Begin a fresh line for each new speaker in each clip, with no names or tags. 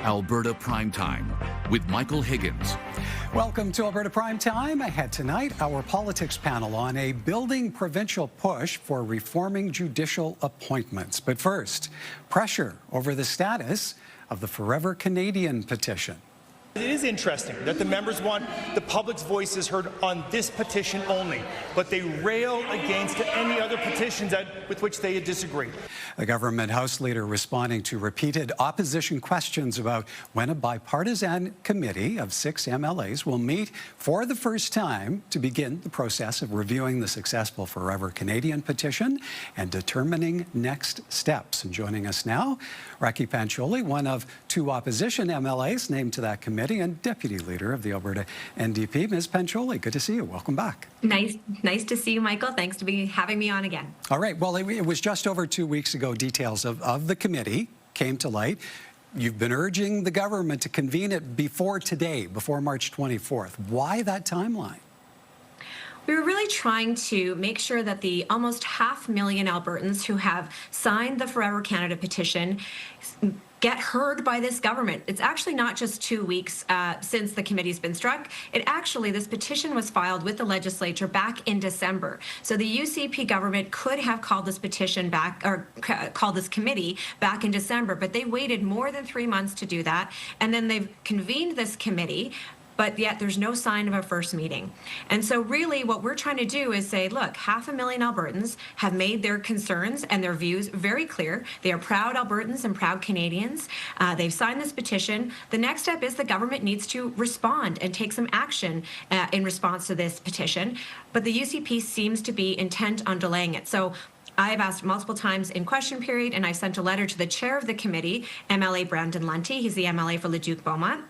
Alberta Primetime with Michael Higgins.
Welcome to Alberta Primetime. Ahead tonight, our politics panel on a building provincial push for reforming judicial appointments. But first, pressure over the status of the Forever Canadian petition.
It is interesting that the members want the public's voices heard on this petition only, but they rail against any other petitions with which they disagree.
The government House leader responding to repeated opposition questions about when a bipartisan committee of 6 MLAs will meet for the first time to begin the process of reviewing the successful Forever Canadian petition and determining next steps. And joining us now, Raki Pancholi, one of 2 opposition MLAs named to that committee and deputy leader of the Alberta NDP. Ms. Pancholi, good to see you. Welcome back.
Nice to see you, Michael. Thanks to be having me on again.
All right. Well, it was just over 2 weeks ago details of the committee came to light. You've been urging the government to convene it before today, before March 24th. Why that timeline?
We were really trying to make sure that the almost 500,000 Albertans who have signed the Forever Canada petition get heard by this government. It's actually not just 2 weeks since the committee's been struck. This petition was filed with the legislature back in December. So the UCP government could have called this petition back, or called this committee back in December, but they waited more than 3 months to do that. And then they've convened this committee, but yet there's no sign of a first meeting. And so really what we're trying to do is say, look, 500,000 Albertans have made their concerns and their views very clear. They are proud Albertans and proud Canadians. They've signed this petition. The next step is the government needs to respond and take some action in response to this petition. But the UCP seems to be intent on delaying it. So I've asked multiple times in question period, and I sent a letter to the chair of the committee, MLA Brandon Lunty. He's the MLA for Leduc-Beaumont,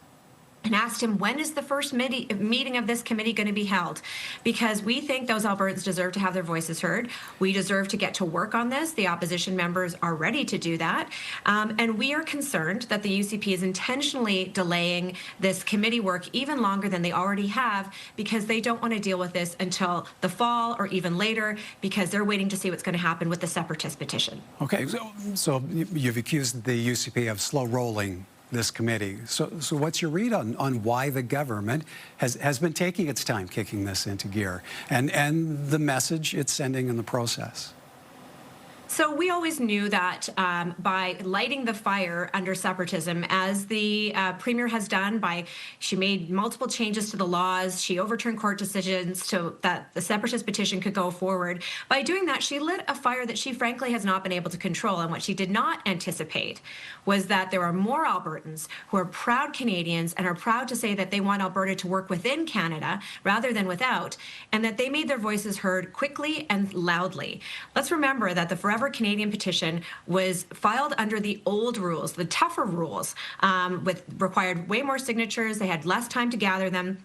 and asked him, when is the first meeting of this committee going to be held? Because we think those Albertans deserve to have their voices heard. We deserve to get to work on this. The opposition members are ready to do that. And we are concerned that the UCP is intentionally delaying this committee work even longer than they already have, because they don't want to deal with this until the fall or even later, because they're waiting to see what's going to happen with the separatist petition.
Okay, so you've accused the UCP of slow rolling this committee. So what's your read on why the government has been taking its time kicking this into gear and the message it's sending in the process?
So we always knew that by lighting the fire under separatism, as the Premier has done, she made multiple changes to the laws, she overturned court decisions so that the separatist petition could go forward. By doing that, she lit a fire that she frankly has not been able to control. And what she did not anticipate was that there are more Albertans who are proud Canadians and are proud to say that they want Alberta to work within Canada rather than without, and that they made their voices heard quickly and loudly. Let's remember that the Forever Canadian petition was filed under the old rules, the tougher rules, with required way more signatures. They had less time to gather them.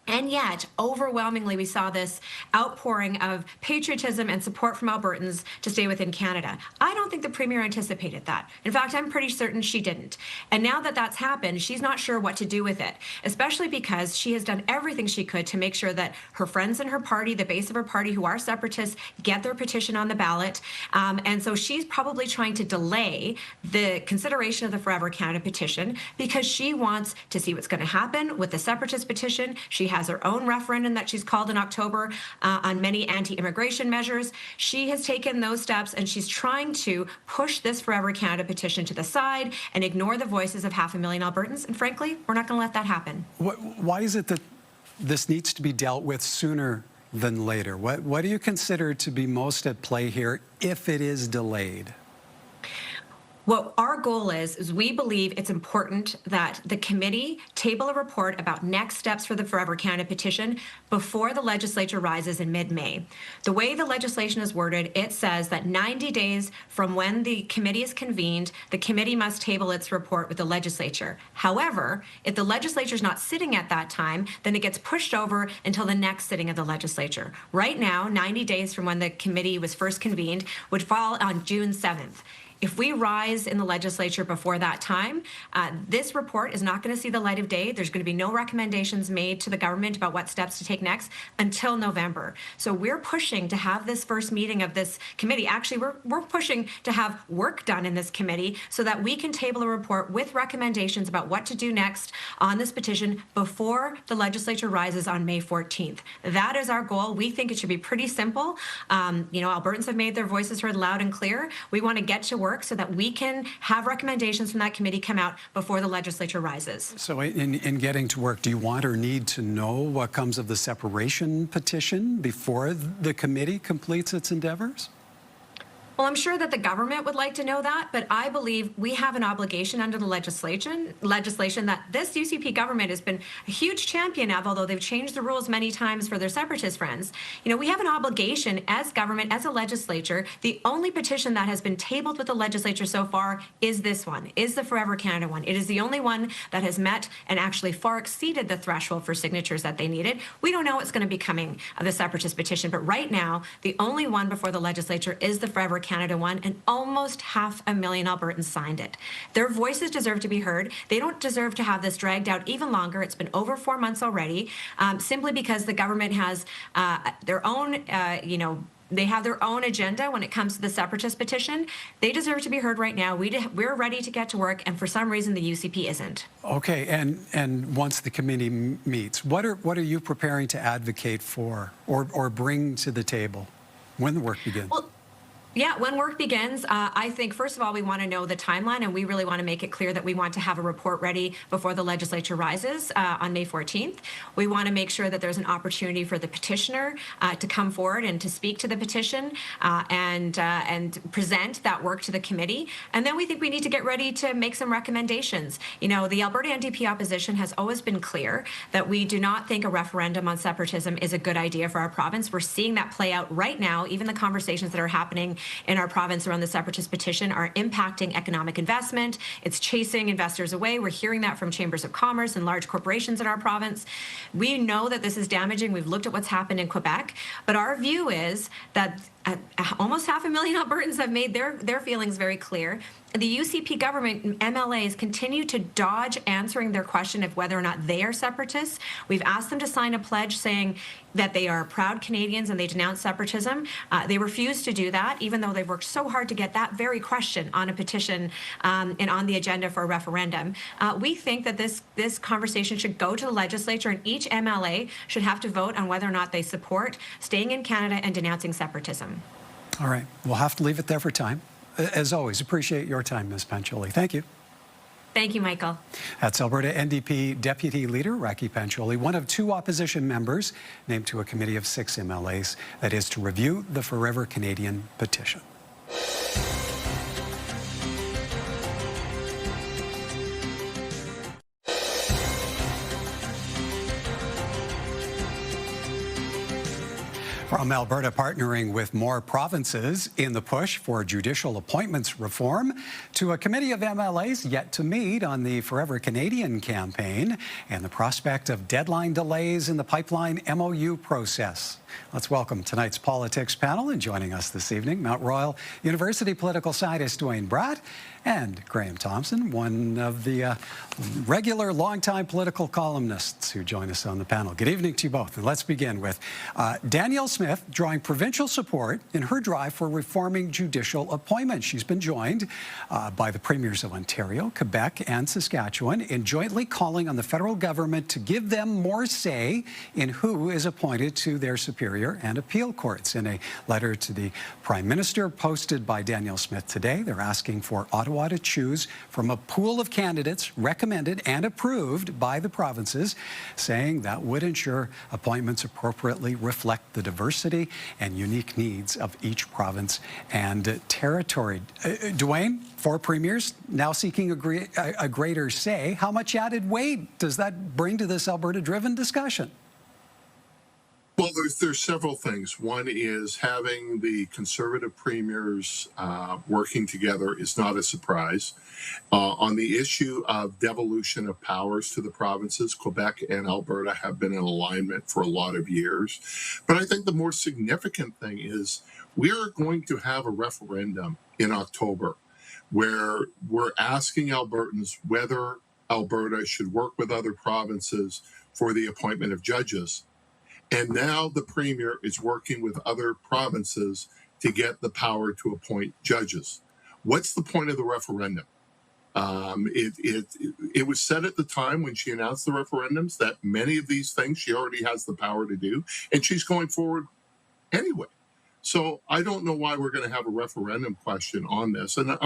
And yet, overwhelmingly, we saw this outpouring of patriotism and support from Albertans to stay within Canada. I don't think the Premier anticipated that. In fact, I'm pretty certain she didn't. And now that that's happened, she's not sure what to do with it, especially because she has done everything she could to make sure that her friends in her party, the base of her party who are separatists, get their petition on the ballot. And so she's probably trying to delay the consideration of the Forever Canada petition because she wants to see what's going to happen with the separatist petition. She has her own referendum that she's called in October on many anti-immigration measures. She has taken those steps, and she's trying to push this Forever Canada petition to the side and ignore the voices of 500,000 Albertans. And frankly, we're not going to let that happen.
Why is it that this needs to be dealt with sooner than later? What do you consider to be most at play here if it is delayed?
What our goal is we believe it's important that the committee table a report about next steps for the Forever Canada petition before the legislature rises in mid-May. The way the legislation is worded, it says that 90 days from when the committee is convened, the committee must table its report with the legislature. However, if the legislature is not sitting at that time, then it gets pushed over until the next sitting of the legislature. Right now, 90 days from when the committee was first convened would fall on June 7th. If we rise in the legislature before that time, this report is not going to see the light of day. There's going to be no recommendations made to the government about what steps to take next until November. So we're pushing to have this first meeting of this committee. Actually, we're pushing to have work done in this committee so that we can table a report with recommendations about what to do next on this petition before the legislature rises on May 14th. That is our goal. We think it should be pretty simple. Albertans have made their voices heard loud and clear. We want to get to work so that we can have recommendations from that committee come out before the legislature rises.
So in getting to work, do you want or need to know what comes of the separation petition before the committee completes its endeavors?
Well, I'm sure that the government would like to know that, but I believe we have an obligation under the legislation that this UCP government has been a huge champion of, although they've changed the rules many times for their separatist friends. We have an obligation as government, as a legislature. The only petition that has been tabled with the legislature so far is this one, is the Forever Canada one. It is the only one that has met and actually far exceeded the threshold for signatures that they needed. We don't know what's going to be coming of the separatist petition, but right now, the only one before the legislature is the Forever Canada one, and almost 500,000 Albertans signed it. Their voices deserve to be heard. They don't deserve to have this dragged out even longer. It's been over 4 months already, simply because the government has their own, they have their own agenda when it comes to the separatist petition. They deserve to be heard right now. We're ready to get to work, and for some reason the UCP isn't.
Okay, and once the committee meets, what are you preparing to advocate for or bring to the table when the work begins?
Well, yeah, when work begins, I think, first of all, we want to know the timeline, and we really want to make it clear that we want to have a report ready before the legislature rises on May 14th. We want to make sure that there's an opportunity for the petitioner to come forward and to speak to the petition and present that work to the committee. And then we think we need to get ready to make some recommendations. The Alberta NDP opposition has always been clear that we do not think a referendum on separatism is a good idea for our province. We're seeing that play out right now. Even the conversations that are happening in our province around the separatist petition are impacting economic investment. It's chasing investors away. We're hearing that from chambers of commerce and large corporations in our province. We know that this is damaging. We've looked at what's happened in Quebec, but our view is that almost 500,000 Albertans have made their feelings very clear. The UCP government MLAs continue to dodge answering their question of whether or not they are separatists. We've asked them to sign a pledge saying that they are proud Canadians and they denounce separatism. They refuse to do that, even though they've worked so hard to get that very question on a petition and on the agenda for a referendum. We think that this conversation should go to the legislature, and each MLA should have to vote on whether or not they support staying in Canada and denouncing separatism.
All right, we'll have to leave it there for time. As always, appreciate your time, Ms. Pancholi. Thank you.
Thank you, Michael.
That's Alberta NDP Deputy Leader Raki Pancholi, one of 2 opposition members named to a committee of 6 MLAs that is to review the Forever Canadian petition. From Alberta partnering with more provinces in the push for judicial appointments reform to a committee of MLAs yet to meet on the Forever Canadian campaign and the prospect of deadline delays in the pipeline MOU process. Let's welcome tonight's politics panel, and joining us this evening, Mount Royal University political scientist Dwayne Bratt and Graham Thompson, one of the regular longtime political columnists who join us on the panel. Good evening to you both. And let's begin with Danielle Smith drawing provincial support in her drive for reforming judicial appointments. She's been joined by the premiers of Ontario, Quebec, and Saskatchewan in jointly calling on the federal government to give them more say in who is appointed to their superior and appeal courts. In a letter to the Prime Minister posted by Danielle Smith today, they're asking for Ottawa to choose from a pool of candidates recommended and approved by the provinces, saying that would ensure appointments appropriately reflect the diversity and unique needs of each province and territory. Dwayne, 4 premiers now seeking a greater say. How much added weight does that bring to this Alberta-driven discussion?
Well, there's several things. One is having the Conservative premiers working together is not a surprise. On the issue of devolution of powers to the provinces, Quebec and Alberta have been in alignment for a lot of years. But I think the more significant thing is we are going to have a referendum in October. where we're asking Albertans whether Alberta should work with other provinces for the appointment of judges. And now the Premier is working with other provinces to get the power to appoint judges. What's the point of the referendum? It was said at the time when she announced the referendums that many of these things she already has the power to do, and she's going forward anyway. So I don't know why we're going to have a referendum question on this. And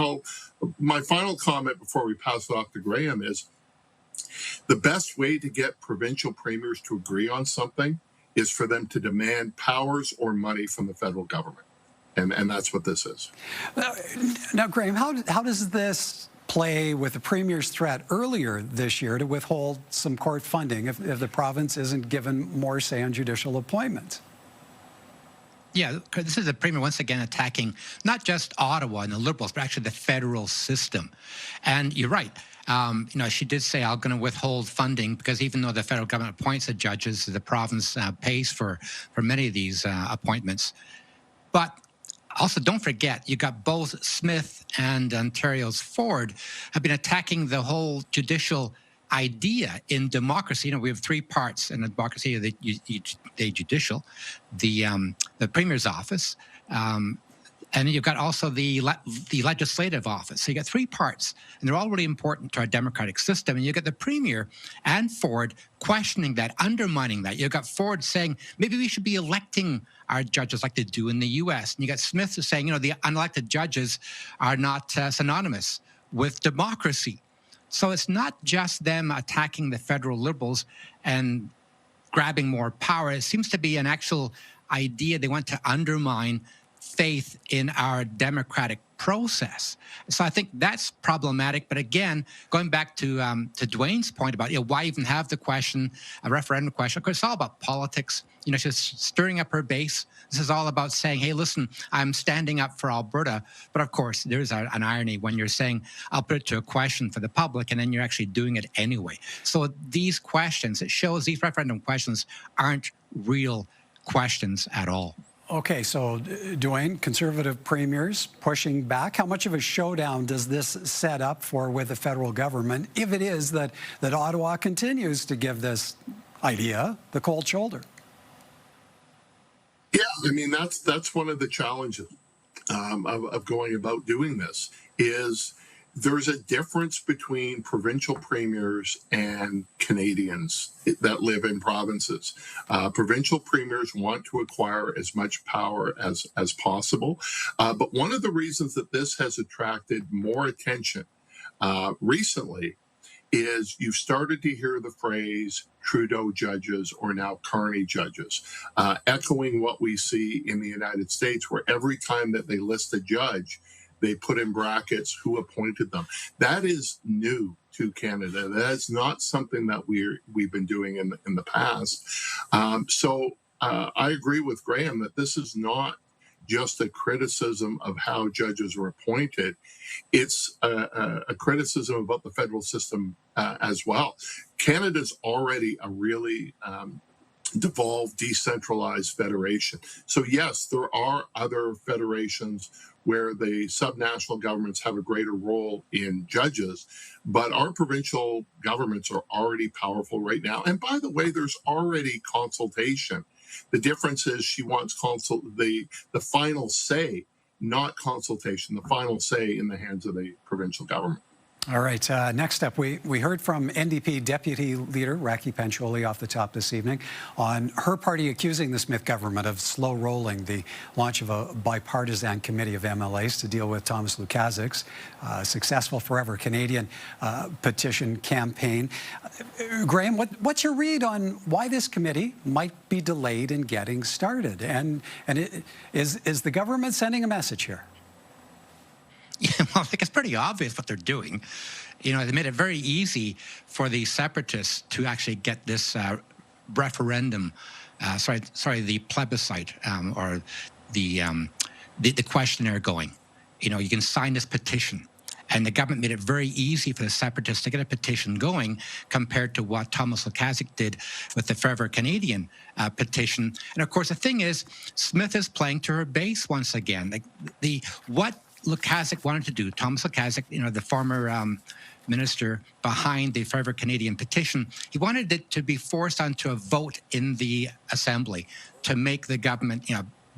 my final comment before we pass it off to Graham is the best way to get provincial premiers to agree on something is for them to demand powers or money from the federal government. And that's what this is.
Now, Graham, how does this play with the Premier's threat earlier this year to withhold some court funding if the province isn't given more say on judicial appointments?
Yeah, this is the Premier once again attacking not just Ottawa and the Liberals, but actually the federal system. And you're right. She did say, I'm going to withhold funding because even though the federal government appoints the judges, the province pays for many of these appointments. But also, don't forget, you got both Smith and Ontario's Ford have been attacking the whole judicial idea in democracy. We have three parts in a democracy: the judicial, the Premier's office, and you've got also the legislative office. So you got three parts, and they're all really important to our democratic system. And you get the Premier and Ford questioning that, undermining that. You've got Ford saying maybe we should be electing our judges like they do in the U.S. And you got Smith saying, the unelected judges are not synonymous with democracy. So it's not just them attacking the federal Liberals and grabbing more power. It seems to be an actual idea they want to undermine faith in our democratic process. So I think that's problematic. But again, going back to Dwayne's point about why even have the question, a referendum question, of course, it's all about politics. She's stirring up her base. This is all about saying, hey, listen, I'm standing up for Alberta. But of course, there's an irony when you're saying, I'll put it to a question for the public, and then you're actually doing it anyway. So these questions, it shows these referendum questions aren't real questions at all.
Okay, so Dwayne, Conservative premiers pushing back. How much of a showdown does this set up for with the federal government if it is that Ottawa continues to give this idea the cold shoulder?
Yeah, that's one of the challenges of going about doing this is there's a difference between provincial premiers and Canadians that live in provinces. Provincial premiers want to acquire as much power as possible. But one of the reasons that this has attracted more attention recently is you've started to hear the phrase Trudeau judges or now Carney judges, echoing what we see in the United States, where every time that they list a judge, they put in brackets who appointed them. That is new to Canada. That is not something that we've been doing in the past. So I agree with Graham that this is not just a criticism of how judges are appointed. It's a criticism about the federal system as well. Canada's already a really devolved, decentralized federation. So yes, there are other federations where the subnational governments have a greater role in judges, but our provincial governments are already powerful right now. And by the way, there's already consultation. The difference is she wants the final say, not consultation, the final say in the hands of the provincial government.
All right. Next up, we heard from NDP Deputy Leader Raki Pancholi off the top this evening on her party accusing the Smith government of slow-rolling the launch of a bipartisan committee of MLAs to deal with Thomas Lukaszik's successful Forever Canadian petition campaign. Graham, what's your read on why this committee might be delayed in getting started? And is the government sending a message here?
Yeah, well, I think it's pretty obvious what they're doing. They made it very easy for the separatists to actually get this referendum, the plebiscite or the questionnaire going. You can sign this petition. And the government made it very easy for the separatists to get a petition going compared to what Thomas Lukaszik did with the Forever Canadian petition. And of course, the thing is, Smith is playing to her base once again. What Lukaszuk wanted to do, Thomas Lukaszuk, the former minister behind the Forever Canadian petition, he wanted it to be forced onto a vote in the Assembly to make the government,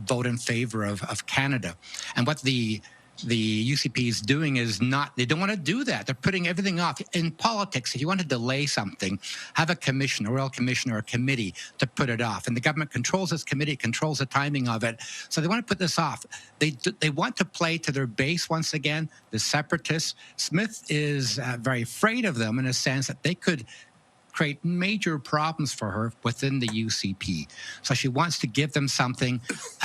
vote in favor of Canada. And what the UCP is doing is they don't want to do that. They're putting everything off. In politics, if you want to delay something, have a commission, a royal commission or a committee to put it off. And the government controls this committee, controls the timing of it. So they want to put this off. They want to play to their base once again, the separatists. Smith is very afraid of them in a sense that they could create major problems for her within the UCP. So she wants to give them something.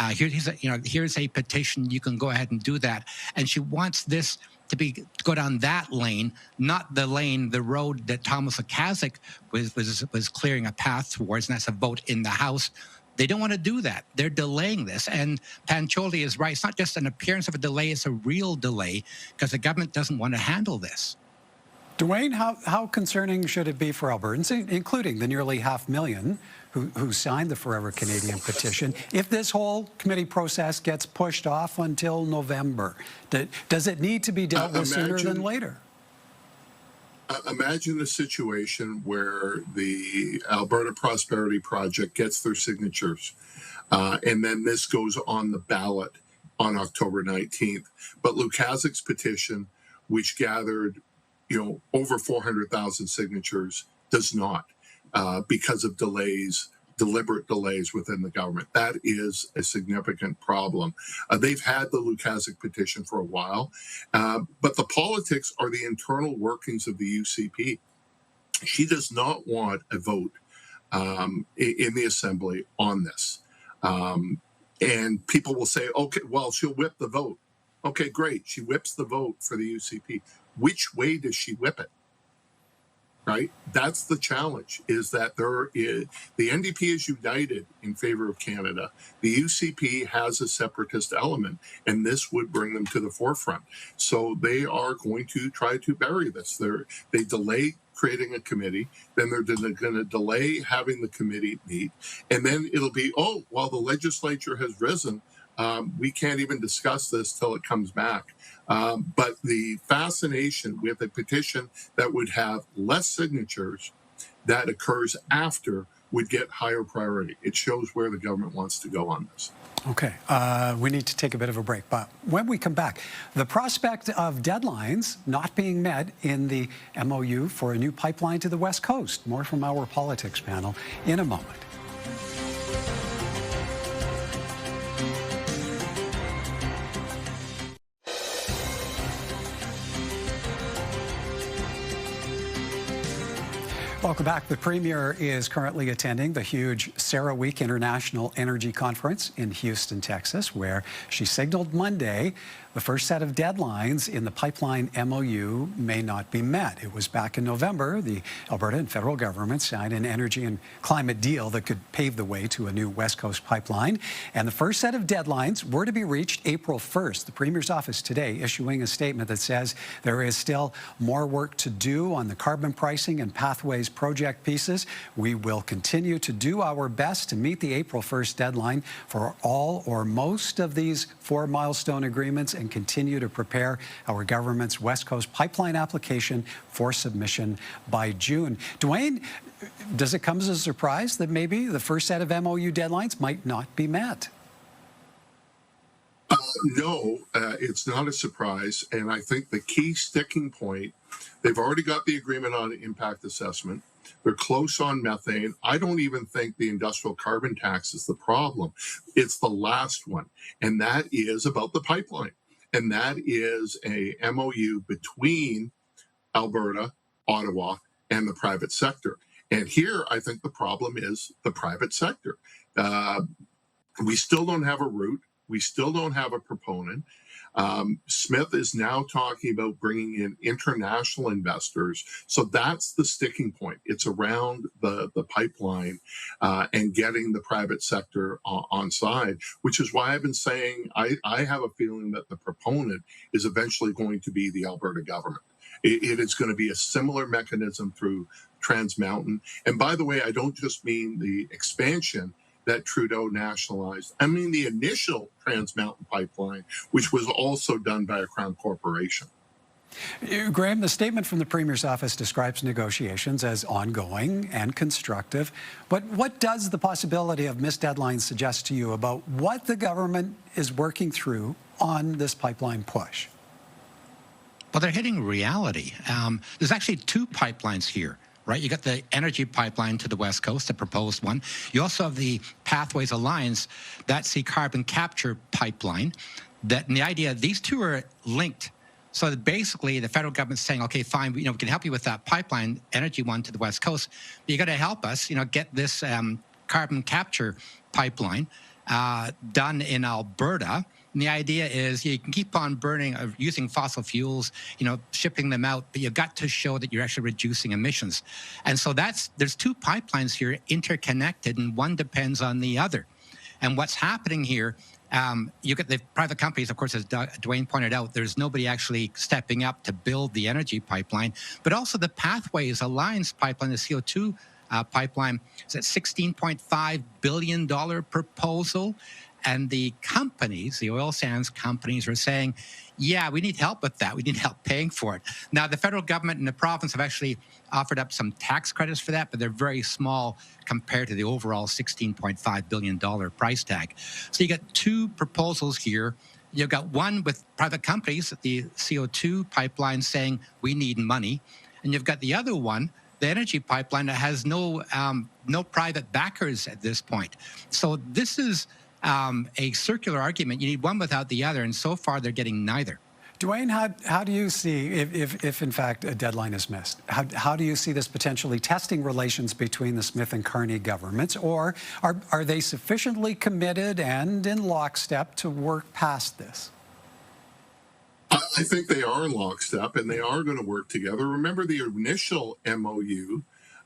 Here's a petition. You can go ahead and do that. And she wants this to go down that lane, not the road that Thomas Lukaszuk was clearing a path towards, and that's a vote in the House. They don't want to do that. They're delaying this. And Pancholi is right. It's not just an appearance of a delay. It's a real delay because the government doesn't want to handle this.
Dwayne, how concerning should it be for Albertans, including the nearly 500,000 who signed the Forever Canadian petition, if this whole committee process gets pushed off until November? Does it need to be dealt with sooner than later?
Imagine a situation where the Alberta Prosperity Project gets their signatures, and then this goes on the ballot on October 19th. But Lukaszuk's petition, which gathered over 400,000 signatures, does not, because of deliberate delays within the government. That is a significant problem. They've had the Lukaszuk petition for a while, but the politics are the internal workings of the UCP. She does not want a vote in the Assembly on this. And people will say, okay, well, she'll whip the vote. Okay, great. She whips the vote for the UCP. Which way does she whip it? Right? That's the challenge, is that the NDP is united in favor of Canada. The UCP has a separatist element, and this would bring them to the forefront. So they are going to try to bury this. They delay creating a committee, then they're going to delay having the committee meet, and then it'll be, the legislature has risen, we can't even discuss this till it comes back. But the fascination with a petition that would have less signatures that occurs after would get higher priority. It shows where the government wants to go on this.
Okay, we need to take a bit of a break, but when we come back, the prospect of deadlines not being met in the MOU for a new pipeline to the West Coast. More from our politics panel in a moment. Welcome back. The Premier is currently attending the huge CERAWeek International Energy Conference in Houston, Texas, where she signaled Monday the first set of deadlines in the pipeline MOU may not be met. It was back in November, the Alberta and federal government signed an energy and climate deal that could pave the way to a new West Coast pipeline. And the first set of deadlines were to be reached April 1st. The Premier's office today issuing a statement that says there is still more work to do on the carbon pricing and pathways project pieces. We will continue to do our best to meet the April 1st deadline for all or most of these 4 milestone agreements and continue to prepare our government's West Coast pipeline application for submission by June. Dwayne, does it come as a surprise that maybe the first set of MOU deadlines might not be met?
No, it's not a surprise. And I think the key sticking point, they've already got the agreement on impact assessment. They're close on methane. I don't even think the industrial carbon tax is the problem. It's the last one, and that is about the pipeline. And that is a MOU between Alberta, Ottawa, and the private sector. And here, I think the problem is the private sector. We still don't have a route. We still don't have a proponent. Smith is now talking about bringing in international investors. So that's the sticking point. It's around the pipeline and getting the private sector on side, which is why I've been saying I have a feeling that the proponent is eventually going to be the Alberta government. It is going to be a similar mechanism through Trans Mountain. And by the way, I don't just mean the expansion that Trudeau nationalized. I mean, the initial Trans Mountain Pipeline, which was also done by a Crown corporation.
Graham, the statement from the Premier's office describes negotiations as ongoing and constructive. But what does the possibility of missed deadlines suggest to you about what the government is working through on this pipeline push?
Well, they're hitting reality. There's actually two pipelines here, right? You got the energy pipeline to the West Coast, the proposed one. You also have the Pathways Alliance, that's the carbon capture pipeline. And the idea, these two are linked. So that basically, the federal government's saying, okay, fine, we can help you with that pipeline, energy one to the West Coast, but you got to help us, get this carbon capture pipeline done in Alberta. And the idea is you can keep on burning, using fossil fuels, shipping them out, but you've got to show that you're actually reducing emissions. And so there's two pipelines here interconnected, and one depends on the other. And what's happening here, you get the private companies, of course, as Dwayne pointed out, there's nobody actually stepping up to build the energy pipeline, but also the Pathways Alliance pipeline, the CO2 pipeline, is at $16.5 billion proposal. And the companies, the oil sands companies, are saying, yeah, we need help with that. We need help paying for it. Now, the federal government and the province have actually offered up some tax credits for that, but they're very small compared to the overall $16.5 billion price tag. So you got two proposals here. You've got one with private companies, the CO2 pipeline, saying we need money. And you've got the other one, the energy pipeline, that has no private backers at this point. So this is a circular argument. You need one without the other, and so far they're getting neither.
Dwayne, how do you see, if in fact a deadline is missed, how do you see this potentially testing relations between the Smith and Carney governments, or are they sufficiently committed and in lockstep to work past this?
I think they are in lockstep, and they are going to work together. Remember, the initial MOU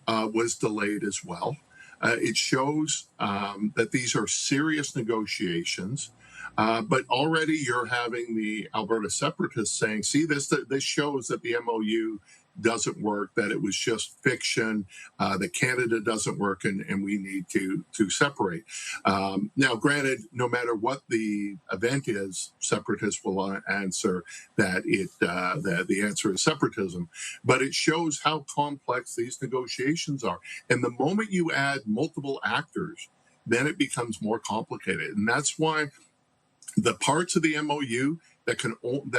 was delayed as well. It shows that these are serious negotiations, but already you're having the Alberta separatists saying, see, this shows that the MOU doesn't work, that it was just fiction, that Canada doesn't work, and we need to separate. Now, granted, no matter what the event is, separatists will answer that the answer is separatism. But it shows how complex these negotiations are. And the moment you add multiple actors, then it becomes more complicated. And that's why the parts of the MOU that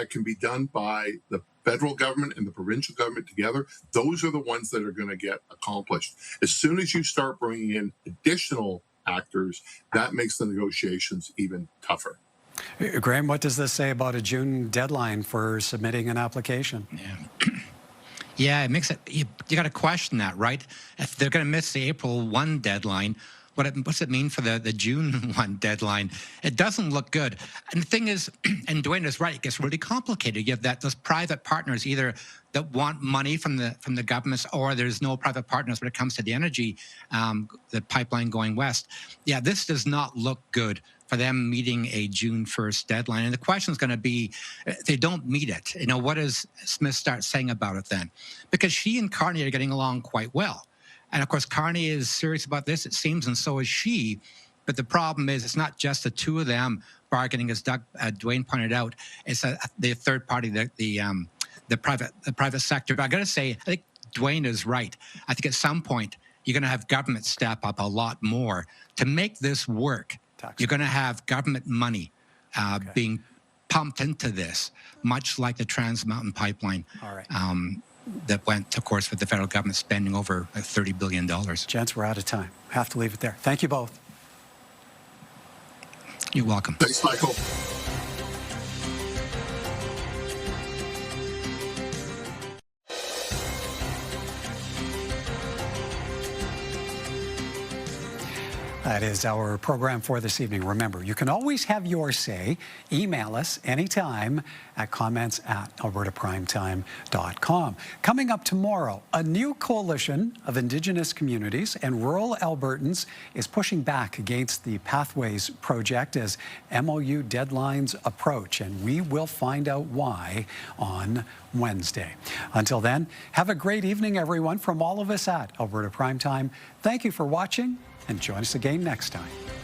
can be done by the federal government and the provincial government together, those are the ones that are going to get accomplished. As soon as you start bringing in additional actors, that makes the negotiations even tougher.
Graham, what does this say about a June deadline for submitting an application?
Yeah, it makes it, you got to question that, right? If they're going to miss the April 1 deadline, what's it mean for the June 1 deadline? It doesn't look good. And the thing is, and Dwayne is right, it gets really complicated. You have those private partners either that want money from the governments, or there's no private partners when it comes to the energy, the pipeline going west. Yeah, this does not look good for them meeting a June 1st deadline. And the question is going to be, if they don't meet it, what does Smith start saying about it then? Because she and Carney are getting along quite well. And of course, Carney is serious about this, it seems, and so is she. But the problem is, it's not just the two of them bargaining, as Dwayne pointed out. It's the third party, the private sector. But I got to say, I think Dwayne is right. I think at some point you're going to have government step up a lot more to make this work. You're going to have government money being pumped into this, much like the Trans Mountain Pipeline.
All right.
That went, of course, with the federal government spending over $30 billion.
Gents, we're out of time. Have to leave it there. Thank you both.
You're welcome.
Thanks, Michael.
That is our program for this evening. Remember, you can always have your say. Email us anytime at comments@albertaprimetime.com. Coming up tomorrow, a new coalition of Indigenous communities and rural Albertans is pushing back against the Pathways project as MOU deadlines approach, and we will find out why on Wednesday. Until then, have a great evening, everyone, from all of us at Alberta Primetime. Thank you for watching, and join us again next time.